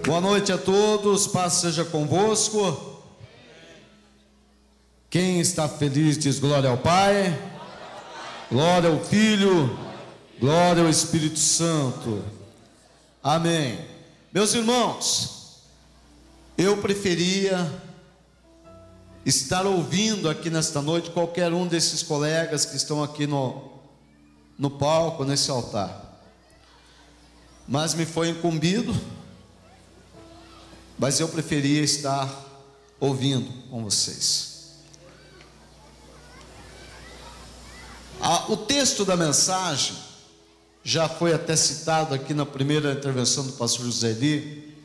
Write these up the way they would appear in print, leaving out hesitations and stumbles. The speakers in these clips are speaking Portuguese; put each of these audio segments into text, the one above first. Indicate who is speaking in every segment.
Speaker 1: Boa noite a todos, paz seja convosco. Quem está feliz diz glória ao Pai, glória ao Filho, glória ao Espírito Santo. Amém. Meus irmãos, eu preferia estar ouvindo aqui nesta noite qualquer um desses colegas que estão aqui no palco, nesse altar, mas me foi incumbido. Mas eu preferia estar ouvindo com vocês. O texto da mensagem já foi até citado aqui na primeira intervenção do pastor José Eli,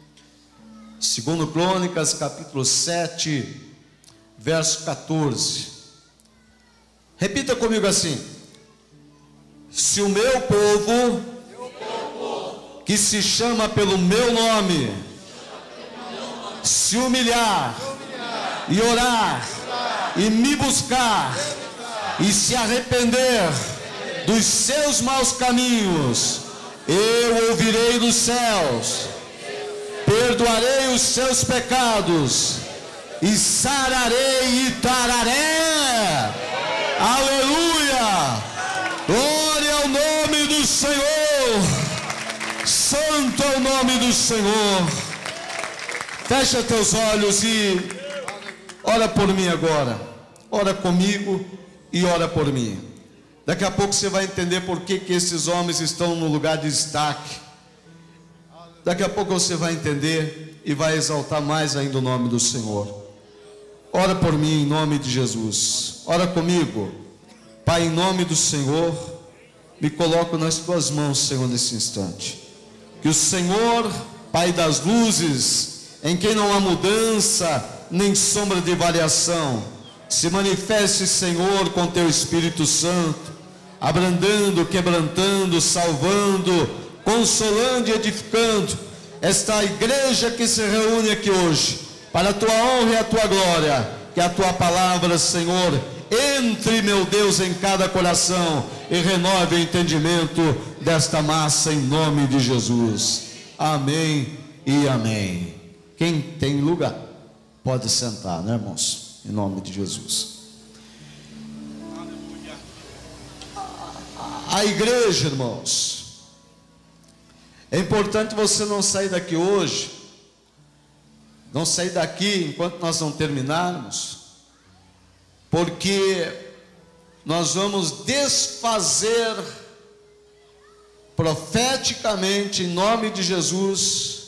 Speaker 1: 2 Crônicas, capítulo 7, verso 14. Repita comigo assim: se o meu povo, que se chama pelo meu nome, se humilhar e orar e me buscar e se arrepender dos seus maus caminhos, eu ouvirei dos céus, perdoarei os seus pecados e sararei e tararé. Aleluia! Glória ao nome do Senhor. Santo é o nome do Senhor. Fecha teus olhos e ora por mim agora. Ora comigo e ora por mim. Daqui a pouco você vai entender por que esses homens estão no lugar de destaque. Daqui a pouco você vai entender e vai exaltar mais ainda o nome do Senhor. Ora por mim em nome de Jesus. Ora comigo. Pai, em nome do Senhor, me coloco nas tuas mãos, Senhor, nesse instante. Que o Senhor, Pai das luzes, em quem não há mudança, nem sombra de variação, se manifeste, Senhor, com teu Espírito Santo, abrandando, quebrantando, salvando, consolando e edificando esta igreja que se reúne aqui hoje, para a tua honra e a tua glória. Que a tua palavra, Senhor, entre, meu Deus, em cada coração e renove o entendimento desta massa em nome de Jesus. Amém e amém. Quem tem lugar pode sentar, né, irmãos? Em nome de Jesus. A igreja, irmãos, é importante você não sair daqui hoje, não sair daqui enquanto nós não terminarmos, porque nós vamos desfazer profeticamente, em nome de Jesus,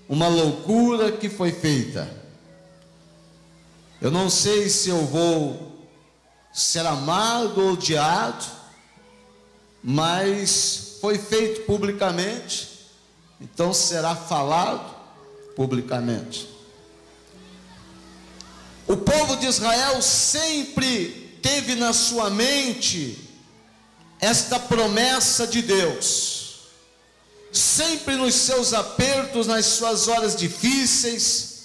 Speaker 1: uma loucura que foi feita. Eu não sei se eu vou ser amado ou odiado, mas foi feito publicamente, então será falado publicamente. O povo de Israel sempre teve na sua mente esta promessa de Deus. Sempre nos seus apertos, nas suas horas difíceis,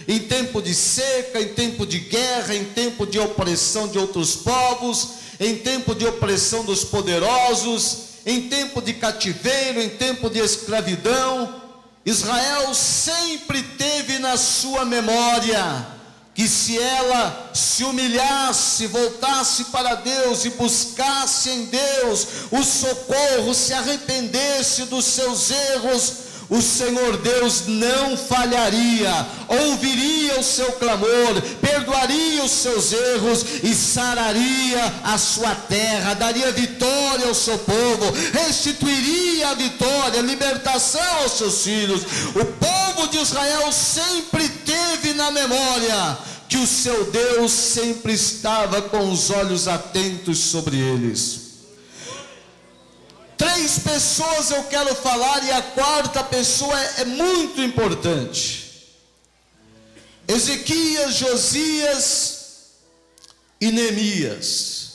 Speaker 1: em tempo de seca, em tempo de guerra, em tempo de opressão de outros povos, em tempo de opressão dos poderosos, em tempo de cativeiro, em tempo de escravidão, Israel sempre teve na sua memória que se ela se humilhasse, voltasse para Deus e buscasse em Deus o socorro, se arrependesse dos seus erros, o Senhor Deus não falharia, ouviria o seu clamor, perdoaria os seus erros e sararia a sua terra, daria vitória ao seu povo, restituiria a vitória, a libertação aos seus filhos. O povo de Israel sempre teve na memória que o seu Deus sempre estava com os olhos atentos sobre eles. 3 pessoas eu quero falar, e a quarta pessoa é muito importante. Ezequias, Josias e Neemias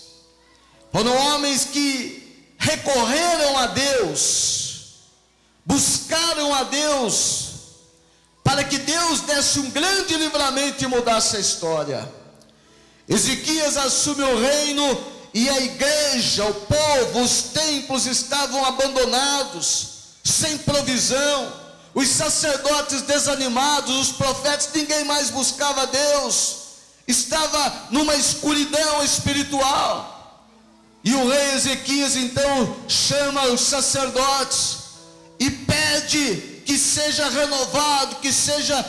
Speaker 1: foram homens que recorreram a Deus, buscaram a Deus, para que Deus desse um grande livramento e mudasse a história. Ezequias assume o reino, e a igreja, o povo, os templos estavam abandonados, sem provisão, os sacerdotes desanimados, os profetas, ninguém mais buscava Deus, estava numa escuridão espiritual. E o rei Ezequias então chama os sacerdotes e pede que seja renovado, que seja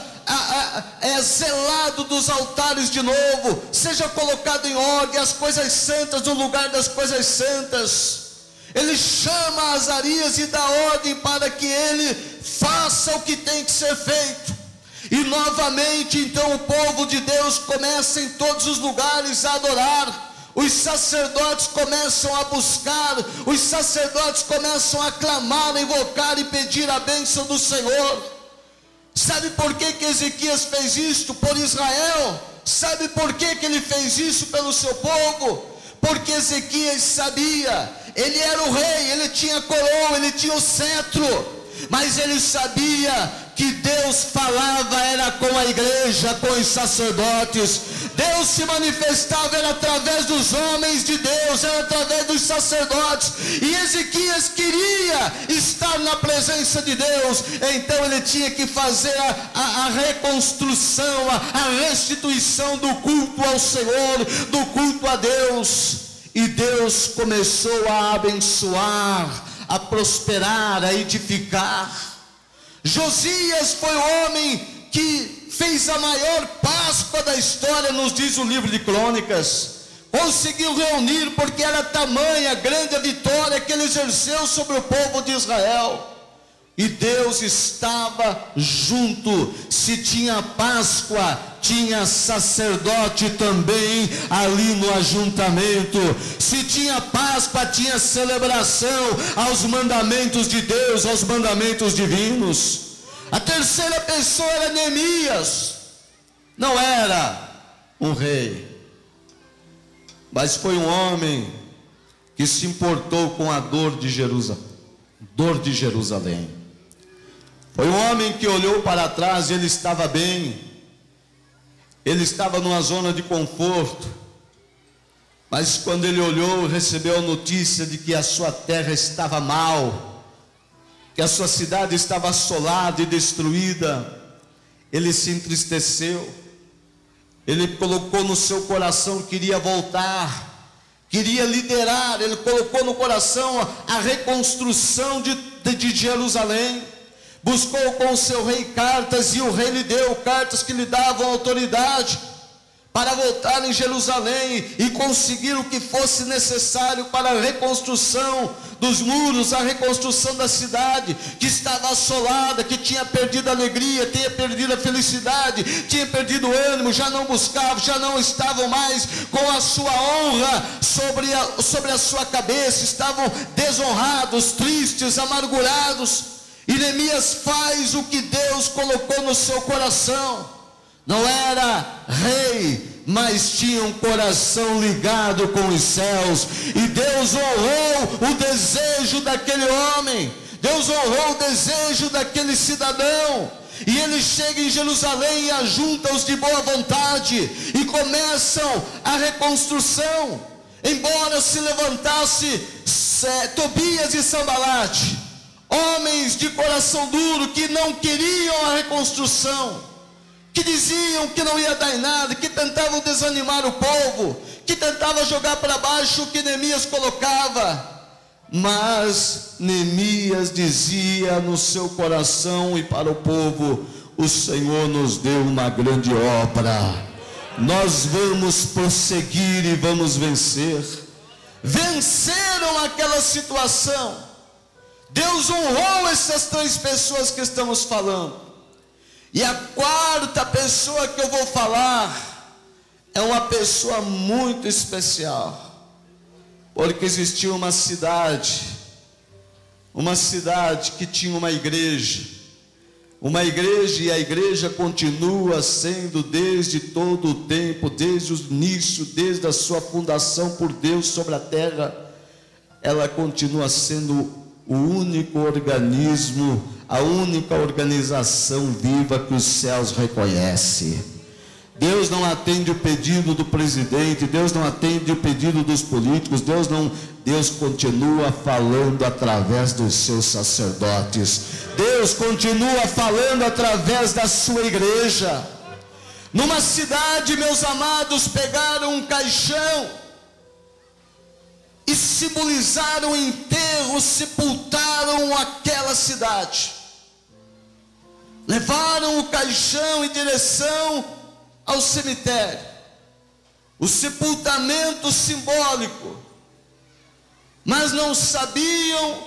Speaker 1: zelado dos altares de novo, seja colocado em ordem as coisas santas no lugar das coisas santas. Ele chama Azarias e dá ordem para que ele faça o que tem que ser feito. E novamente então o povo de Deus começa em todos os lugares a adorar. Os sacerdotes começam a buscar, os sacerdotes começam a clamar, a invocar e pedir a bênção do Senhor. Sabe por que Ezequias fez isto por Israel? Sabe por que ele fez isso pelo seu povo? Porque Ezequias sabia, ele era o rei, ele tinha a coroa, ele tinha o cetro, mas ele sabia que Deus falava era com a igreja, com os sacerdotes. Deus se manifestava era através dos homens de Deus, era através dos sacerdotes. E Ezequias queria estar na presença de Deus, então ele tinha que fazer a reconstrução, a restituição do culto ao Senhor, do culto a Deus. E Deus começou a abençoar, a prosperar, a edificar. Josias foi o homem que fez a maior Páscoa da história, nos diz o livro de Crônicas. Conseguiu reunir, porque era tamanha grande a vitória que ele exerceu sobre o povo de Israel. E Deus estava junto. Se tinha Páscoa, tinha sacerdote também ali no ajuntamento. Se tinha Páscoa, tinha celebração aos mandamentos de Deus, aos mandamentos divinos. A terceira pessoa era Neemias. Não era um rei, mas foi um homem que se importou com a dor de Jerusalém. Foi um homem que olhou para trás e ele estava bem, ele estava numa zona de conforto, mas quando ele olhou, recebeu a notícia de que a sua terra estava mal, que a sua cidade estava assolada e destruída, ele se entristeceu. Ele colocou no seu coração que queria voltar, queria liderar. Ele colocou no coração a reconstrução de Jerusalém. Buscou com o seu rei cartas, e o rei lhe deu cartas que lhe davam autoridade para voltar em Jerusalém e conseguir o que fosse necessário para a reconstrução dos muros, a reconstrução da cidade que estava assolada, que tinha perdido a alegria, tinha perdido a felicidade, tinha perdido o ânimo, já não buscavam, já não estavam mais com a sua honra sobre a sua cabeça, estavam desonrados, tristes, amargurados. E Neemias faz o que Deus colocou no seu coração. Não era rei, mas tinha um coração ligado com os céus. E Deus honrou o desejo daquele homem, Deus honrou o desejo daquele cidadão. E ele chega em Jerusalém e ajunta-os de boa vontade, e começam a reconstrução. Embora se levantasse Tobias e Sambalate, homens de coração duro, que não queriam a reconstrução, que diziam que não ia dar em nada, que tentavam desanimar o povo, que tentavam jogar para baixo o que Neemias colocava. Mas Neemias dizia no seu coração e para o povo: o Senhor nos deu uma grande obra, nós vamos prosseguir e vamos vencer. Venceram aquela situação. Deus honrou essas três pessoas que estamos falando. E a quarta pessoa que eu vou falar é uma pessoa muito especial, porque existia uma cidade que tinha uma igreja, e a igreja continua sendo desde todo o tempo, desde o início, desde a sua fundação por Deus sobre a terra, ela continua sendo o único organismo, a única organização viva que os céus reconhecem. Deus não atende o pedido do presidente, Deus não atende o pedido dos políticos, Deus continua falando através dos seus sacerdotes. Deus continua falando através da sua igreja. Numa cidade, meus amados, pegaram um caixão e simbolizaram o enterro, sepultaram aquela cidade. Levaram o caixão em direção ao cemitério. O sepultamento simbólico. Mas não sabiam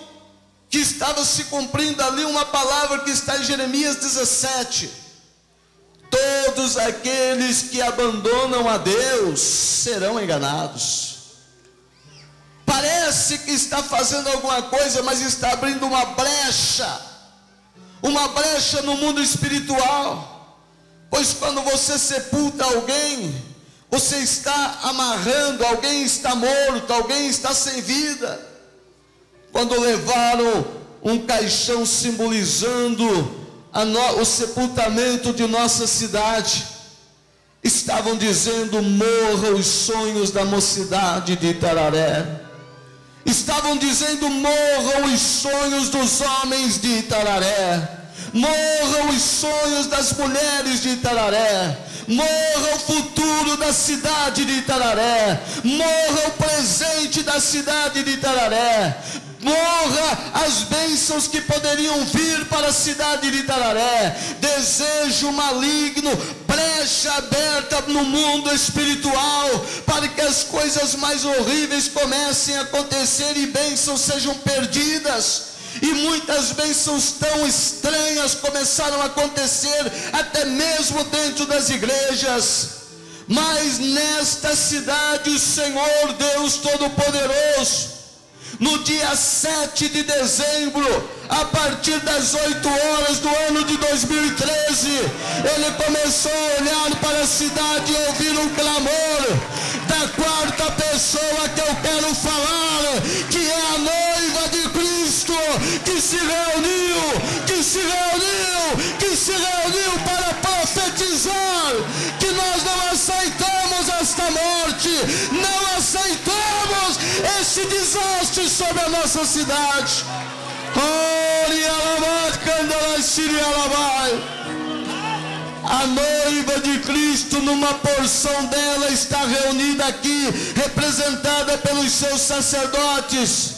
Speaker 1: que estava se cumprindo ali uma palavra que está em Jeremias 17. Todos aqueles que abandonam a Deus serão enganados. Parece que está fazendo alguma coisa, mas está abrindo uma brecha no mundo espiritual. Pois quando você sepulta alguém, você está amarrando, alguém está morto, alguém está sem vida. Quando levaram um caixão simbolizando o sepultamento de nossa cidade, estavam dizendo: morra os sonhos da mocidade de Itararé. Estavam dizendo: morram os sonhos dos homens de Itararé. Morram os sonhos das mulheres de Itararé. Morra o futuro da cidade de Itararé. Morra o presente da cidade de Itararé. Morra as bênçãos que poderiam vir para a cidade de Itararé. Desejo maligno, brecha aberta no mundo espiritual, para que as coisas mais horríveis comecem a acontecer e bênçãos sejam perdidas. E muitas bênçãos tão estranhas começaram a acontecer, até mesmo dentro das igrejas. Mas nesta cidade, o Senhor Deus Todo-Poderoso, no dia 7 de dezembro, a partir das 8 horas do ano de 2013, ele começou a olhar para a cidade e ouvir um clamor da quarta pessoa que eu quero falar, que é a noiva de Cristo, que se reuniu para profetizar que nós não aceitamos esta morte, não aceitamos esse desastre sobre a nossa cidade. A noiva de Cristo, numa porção dela, está reunida aqui, representada pelos seus sacerdotes.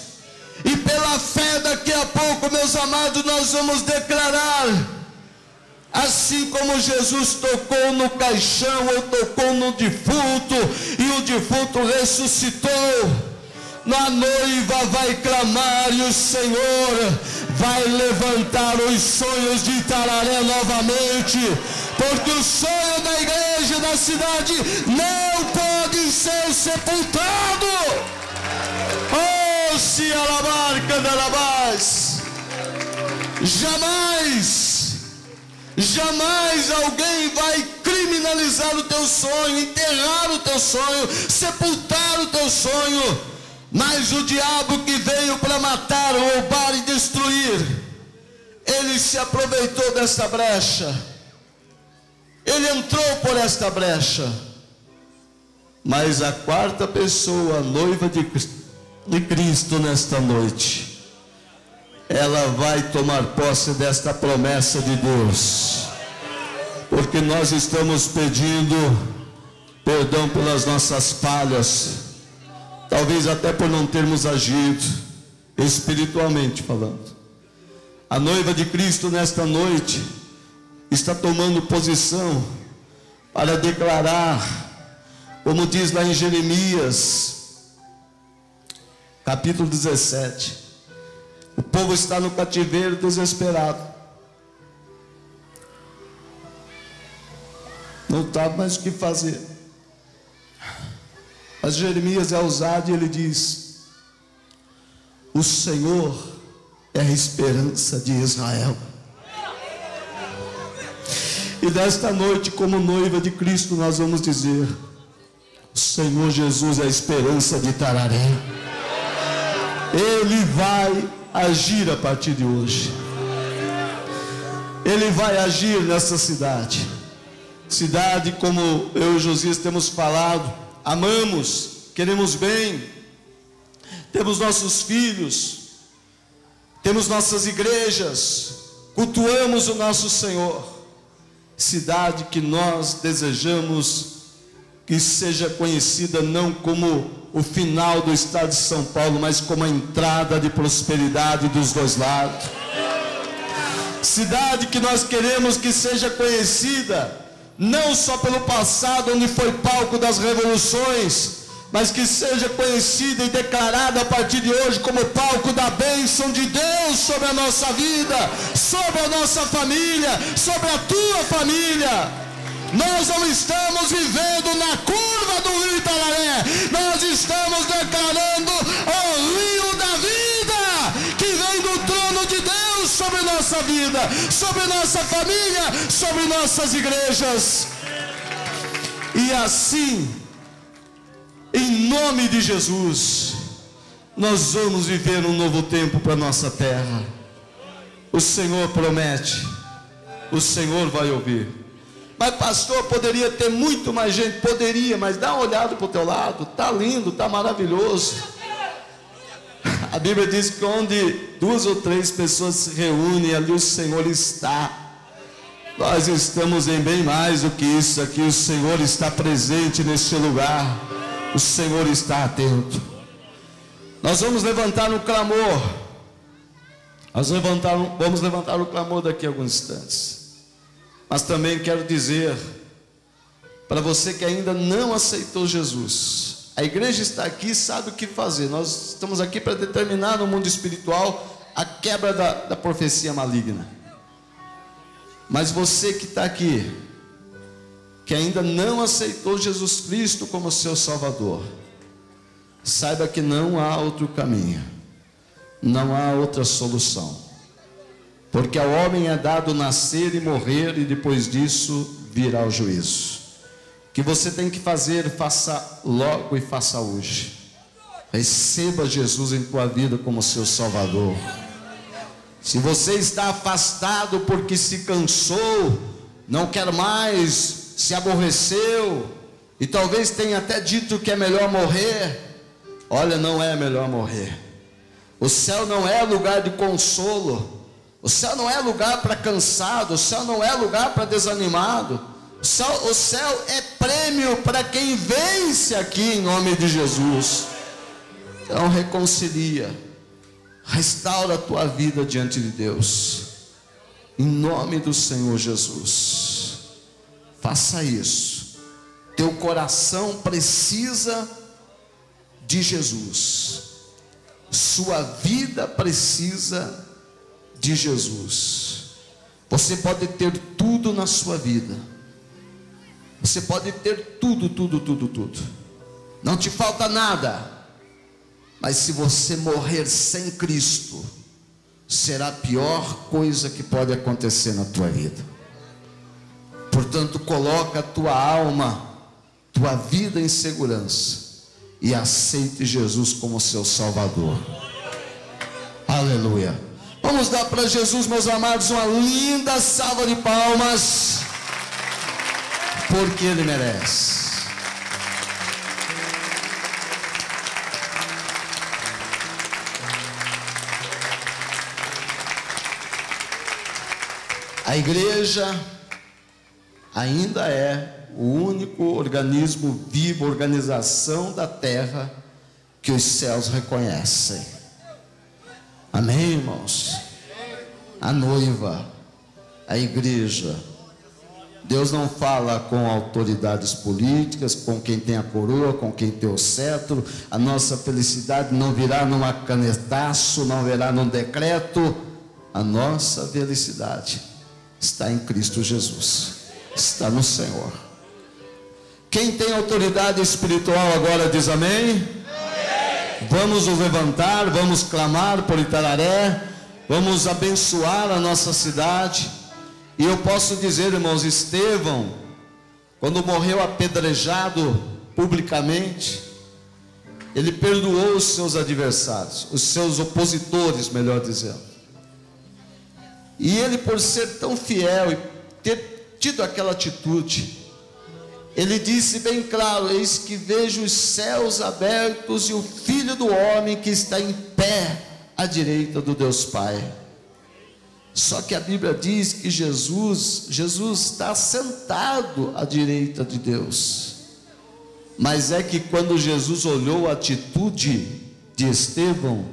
Speaker 1: E pela fé, daqui a pouco, meus amados, nós vamos declarar: assim como Jesus tocou no caixão, ou tocou no defunto, e o defunto ressuscitou, a noiva vai clamar e o Senhor vai levantar os sonhos de Itararé novamente, porque o sonho da igreja e da cidade não pode ser sepultado. Oh, se alabarca da labás, jamais alguém vai criminalizar o teu sonho, enterrar o teu sonho, sepultar o teu sonho. Mas o diabo, que veio para matar, roubar e destruir, ele se aproveitou desta brecha. Ele entrou por esta brecha. Mas a quarta pessoa, a noiva de Cristo, nesta noite, ela vai tomar posse desta promessa de Deus, porque nós estamos pedindo perdão pelas nossas falhas, talvez até por não termos agido, espiritualmente falando. A noiva de Cristo nesta noite está tomando posição para declarar, como diz lá em Jeremias, capítulo 17, o povo está no cativeiro desesperado, não sabe mais o que fazer. Mas Jeremias é ousado e ele diz: o Senhor é a esperança de Israel. E nesta noite, como noiva de Cristo, nós vamos dizer: o Senhor Jesus é a esperança de Itararé. Ele vai agir a partir de hoje. Ele vai agir nessa cidade. Cidade, como eu e Josias temos falado, amamos, queremos bem, temos nossos filhos, temos nossas igrejas, cultuamos o nosso Senhor. Cidade que nós desejamos que seja conhecida não como o final do estado de São Paulo, mas como a entrada de prosperidade dos dois lados. Cidade que nós queremos que seja conhecida não só pelo passado, onde foi palco das revoluções, mas que seja conhecida e declarada a partir de hoje como palco da bênção de Deus sobre a nossa vida, sobre a nossa família, sobre a tua família. Nós não estamos vivendo na curva do rio Itararé, nós estamos declarando o rio da vida, que vem do trono de Deus sobre nossa vida, sobre nossa família, sobre nossas igrejas. E assim, em nome de Jesus, nós vamos viver um novo tempo para a nossa terra. O Senhor promete, o Senhor vai ouvir. Mas pastor, poderia ter muito mais gente. Poderia, mas dá uma olhada para o teu lado. Está lindo, está maravilhoso. A Bíblia diz que onde 2 ou 3 pessoas se reúnem, ali o Senhor está. Nós estamos em bem mais do que isso aqui. O Senhor está presente neste lugar. O Senhor está atento. Nós vamos levantar um clamor. Vamos levantar o clamor daqui a alguns instantes. Mas também quero dizer para você que ainda não aceitou Jesus, a igreja está aqui, sabe o que fazer. Nós estamos aqui para determinar no mundo espiritual a quebra da profecia maligna. Mas você que está aqui, que ainda não aceitou Jesus Cristo como seu Salvador, saiba que não há outro caminho, não há outra solução. Porque ao homem é dado nascer e morrer, e depois disso virá o juízo. O que você tem que fazer, faça logo e faça hoje. Receba Jesus em tua vida como seu Salvador. Se você está afastado porque se cansou, não quer mais, se aborreceu, e talvez tenha até dito que é melhor morrer, olha, não é melhor morrer. O céu não é lugar de consolo. O céu não é lugar para cansado, o céu não é lugar para desanimado. O céu é prêmio para quem vence aqui em nome de Jesus. Então reconcilia, restaura a tua vida diante de Deus, em nome do Senhor Jesus. Faça isso. Teu coração precisa de Jesus, sua vida precisa de Jesus. Você pode ter tudo na sua vida, você pode ter tudo, não te falta nada, mas se você morrer sem Cristo, será a pior coisa que pode acontecer na tua vida. Portanto, coloca a tua alma, tua vida em segurança e aceite Jesus como seu Salvador. Aleluia. Vamos dar para Jesus, meus amados, uma linda salva de palmas, porque Ele merece. A igreja ainda é o único organismo vivo, organização da terra que os céus reconhecem. Amém, irmãos? A noiva, a igreja. Deus não fala com autoridades políticas, com quem tem a coroa, com quem tem o cetro. A nossa felicidade não virá num canetaço, não virá num decreto. A nossa felicidade está em Cristo Jesus, está no Senhor. Quem tem autoridade espiritual agora diz amém? Vamos nos levantar, vamos clamar por Itararé, vamos abençoar a nossa cidade. E eu posso dizer, irmãos, Estevão, quando morreu apedrejado publicamente, ele perdoou os seus adversários, os seus opositores, melhor dizendo. E ele, por ser tão fiel e ter tido aquela atitude, ele disse bem claro: eis que vejo os céus abertos e o Filho do Homem que está em pé à direita do Deus Pai. Só que a Bíblia diz que Jesus está sentado à direita de Deus. Mas é que quando Jesus olhou a atitude de Estevão,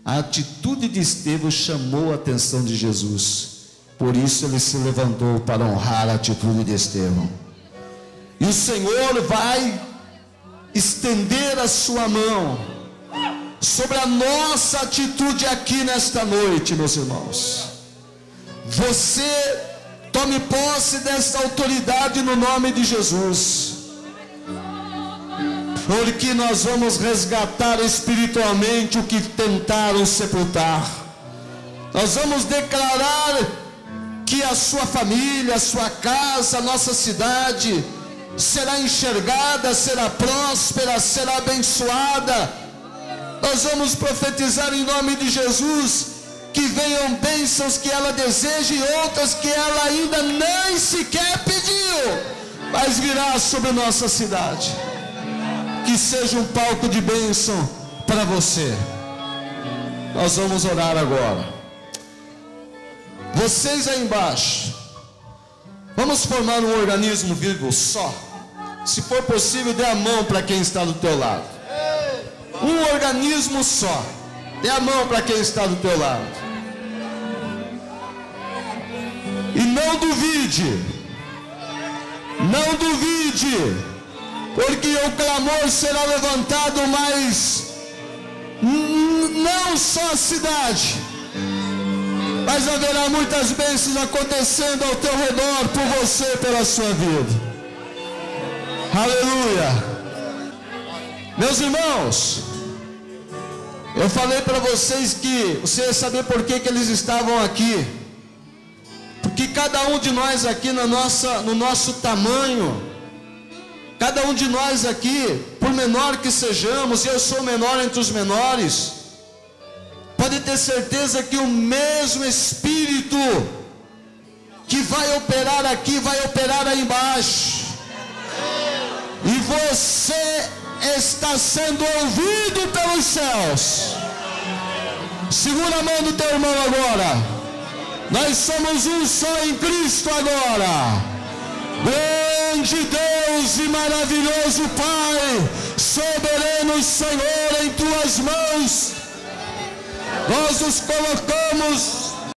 Speaker 1: a atitude de Estevão chamou a atenção de Jesus. Por isso ele se levantou para honrar a atitude de Estevão. E o Senhor vai estender a sua mão sobre a nossa atitude aqui nesta noite, meus irmãos. Você tome posse dessa autoridade no nome de Jesus, porque nós vamos resgatar espiritualmente o que tentaram sepultar. Nós vamos declarar que a sua família, a sua casa, a nossa cidade será enxergada, será próspera, será abençoada. Nós vamos profetizar em nome de Jesus que venham bênçãos que ela deseja e outras que ela ainda nem sequer pediu, mas virá sobre nossa cidade. Que seja um palco de bênção para você. Nós vamos orar agora. Vocês aí embaixo, vamos formar um organismo vivo só. Se for possível, dê a mão para quem está do teu lado. Um organismo só. Dê a mão para quem está do teu lado. E não duvide, porque o clamor será levantado, mas não só a cidade, mas haverá muitas bênçãos acontecendo ao teu redor, por você, pela sua vida. Aleluia. Meus irmãos, eu falei para vocês que você ia saber por que eles estavam aqui. Porque cada um de nós aqui no nosso tamanho, cada um de nós aqui, por menor que sejamos, e eu sou menor entre os menores, pode ter certeza que o mesmo Espírito que vai operar aqui, vai operar aí embaixo. E você está sendo ouvido pelos céus. Segura a mão do teu irmão agora. Nós somos um só em Cristo agora. Grande Deus e maravilhoso Pai, soberano Senhor, em tuas mãos nós nos colocamos